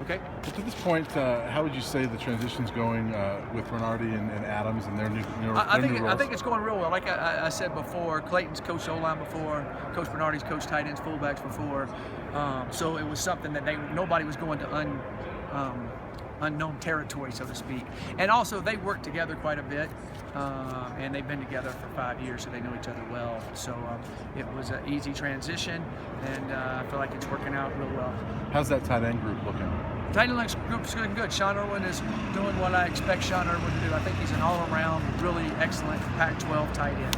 Okay. Well, to this point, how would you say the transition's going with Bernardi and Adams and their new roles? I think it's going real well. Like I said before, Clayton's coached O-line before, Coach Bernardi's coached tight ends, fullbacks before, so it was something that nobody was going to unknown territory, so to speak. And also, they work together quite a bit, and they've been together for 5 years, so they know each other well. So it was an easy transition, and I feel like it's working out real well. How's that tight end group looking? Tight end group's looking good. Sean Irwin is doing what I expect Sean Irwin to do. I think he's an all-around, really excellent Pac-12 tight end.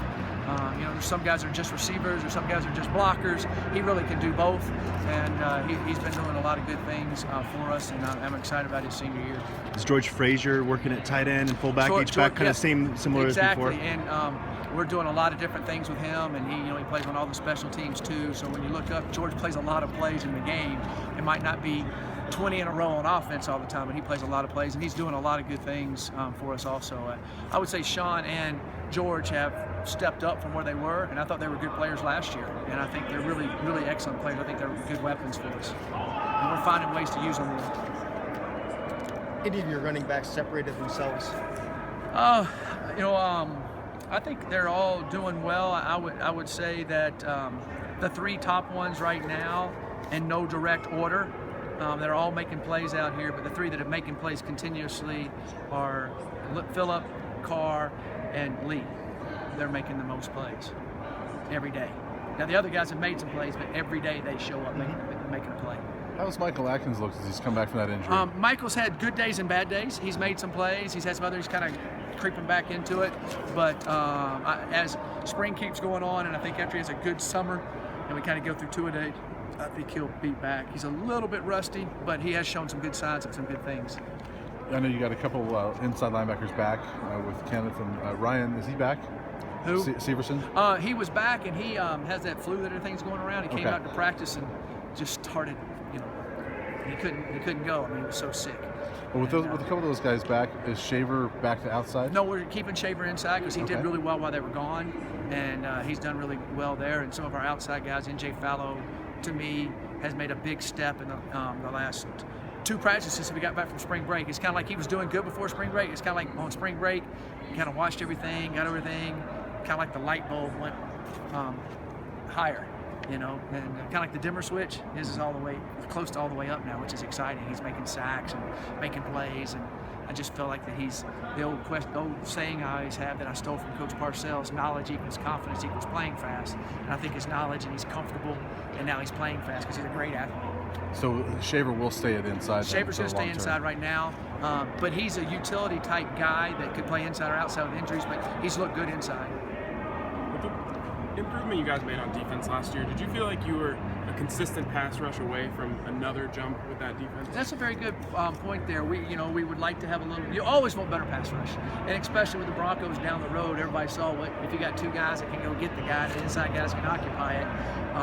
There's some guys that are just receivers, or some guys are just blockers. He really can do both, and he's been doing a lot of good things for us, and I'm excited about his senior year. Is George Frazier working at tight end and fullback, H-back, kind of similar as before? Exactly, and we're doing a lot of different things with him, and he plays on all the special teams too. So when you look up, George plays a lot of plays in the game. It might not be 20 in a row on offense all the time, but he plays a lot of plays, and he's doing a lot of good things for us also. I would say Sean and George have stepped up from where they were, and I thought they were good players last year, and I think they're really, really excellent players. I think they're good weapons for us, and we're finding ways to use them. Any of your running backs separated themselves? I think they're all doing well. I would say that the three top ones right now, in no direct order, they're all making plays out here, but the three that are making plays continuously are Phillip, Carr, and Lee. They're making the most plays every day. Now the other guys have made some plays, but every day they show up making a play. How's Michael Atkins look as he's come back from that injury? Michael's had good days and bad days. He's made some plays. He's had some others kind of creeping back into it. But as spring keeps going on, and I think after he has a good summer, and we kind of go through two-a-day, I think he'll be back. He's a little bit rusty, but he has shown some good signs of some good things. I know you got a couple inside linebackers back with Kenneth and Ryan. Is he back? Who? Severson? He was back, and he has that flu that everything's going around. He came out to practice and just started, he couldn't go. I mean, he was so sick. Well, with a couple of those guys back, is Shaver back to outside? No, we're keeping Shaver inside because he did really well while they were gone, and he's done really well there. And some of our outside guys, NJ Fallow, to me, has made a big step in the last 2 practices since we got back from spring break. It's kind of like he was doing good before spring break. It's kind of like on spring break, he kind of watched everything, got everything, kind of like the light bulb went higher, and kind of like the dimmer switch. His is all the way, close to all the way up now, which is exciting. He's making sacks and making plays, and I just feel like that he's the old saying I always have that I stole from Coach Parcells: knowledge equals confidence equals playing fast. And I think his knowledge, and he's comfortable, and now he's playing fast because he's a great athlete. So Shaver will stay at inside. Shaver's going to stay inside right now, but he's a utility type guy that could play inside or outside with injuries, but he's looked good inside. With the improvement you guys made on defense last year, did you feel like you were a consistent pass rush away from another jump with that defense? That's a very good point there. We would like to have a little. You always want better pass rush, and especially with the Broncos down the road. Everybody saw what if you got 2 guys that can go get the guy, the inside guys can occupy it.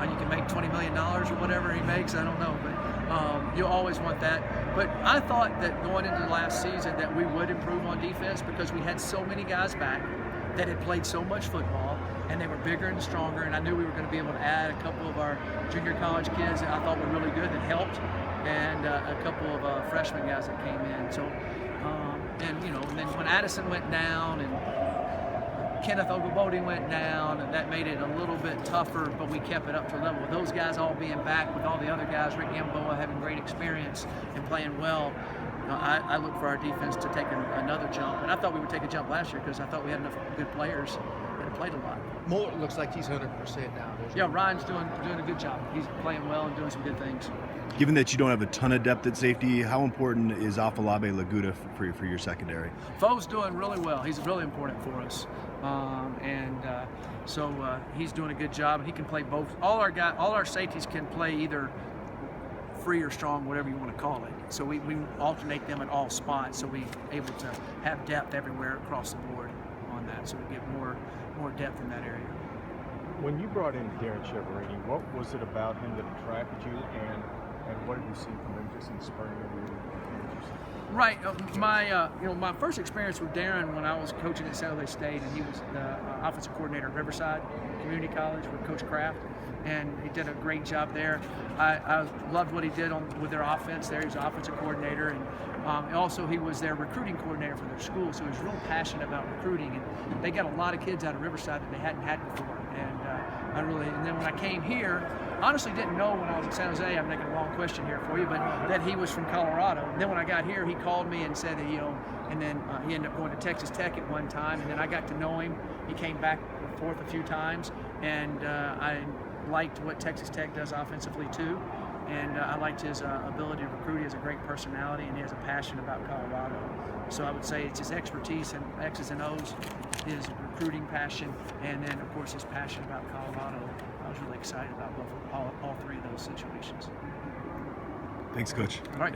You can make $20 million or whatever he makes. I don't know, but you always want that. But I thought that going into last season that we would improve on defense because we had so many guys back that had played so much football, and they were bigger and stronger, and I knew we were going to be able to add a couple of our junior college kids that I thought were really good that helped, and a couple of freshman guys that came in. So, and then when Addison went down and Kenneth Ogubode went down, and that made it a little bit tougher, but we kept it up to a level. With those guys all being back, with all the other guys, Rick Gamboa having great experience and playing well, I look for our defense to take another jump. And I thought we would take a jump last year because I thought we had enough good players that had played a lot. Moore looks like he's 100% now. Yeah, Ryan's doing a good job. He's playing well and doing some good things. Given that you don't have a ton of depth at safety, how important is Afolabi Laguda for your secondary? Foe's doing really well. He's really important for us. So he's doing a good job, and he can play both. All our safeties can play either free or strong, whatever you want to call it. So we alternate them at all spots, so we're able to have depth everywhere across the board on that, so we get more depth in that area. When you brought in Darren, what was it about him that attracted you, and And what have you seen from him just inspiring you? Right. My first experience with Darren when I was coaching at San Jose State, and he was the offensive coordinator at Riverside Community College with Coach Kraft, and he did a great job there. I loved what he did with their offense there. He was an offensive coordinator, and also he was their recruiting coordinator for their school, so he was real passionate about recruiting. And they got a lot of kids out of Riverside that they hadn't had before. And then when I came here, honestly didn't know when I was in San Jose, I'm making a long question here for you, but that he was from Colorado. And then when I got here, he called me and said that, and then he ended up going to Texas Tech at one time, and then I got to know him. He came back and forth a few times, and I liked what Texas Tech does offensively too. And I liked his ability to recruit. He has a great personality, and he has a passion about Colorado. So I would say it's his expertise in X's and O's, his recruiting passion, and then of course his passion about Colorado. I was really excited about all three of those situations. Thanks, Coach. All right.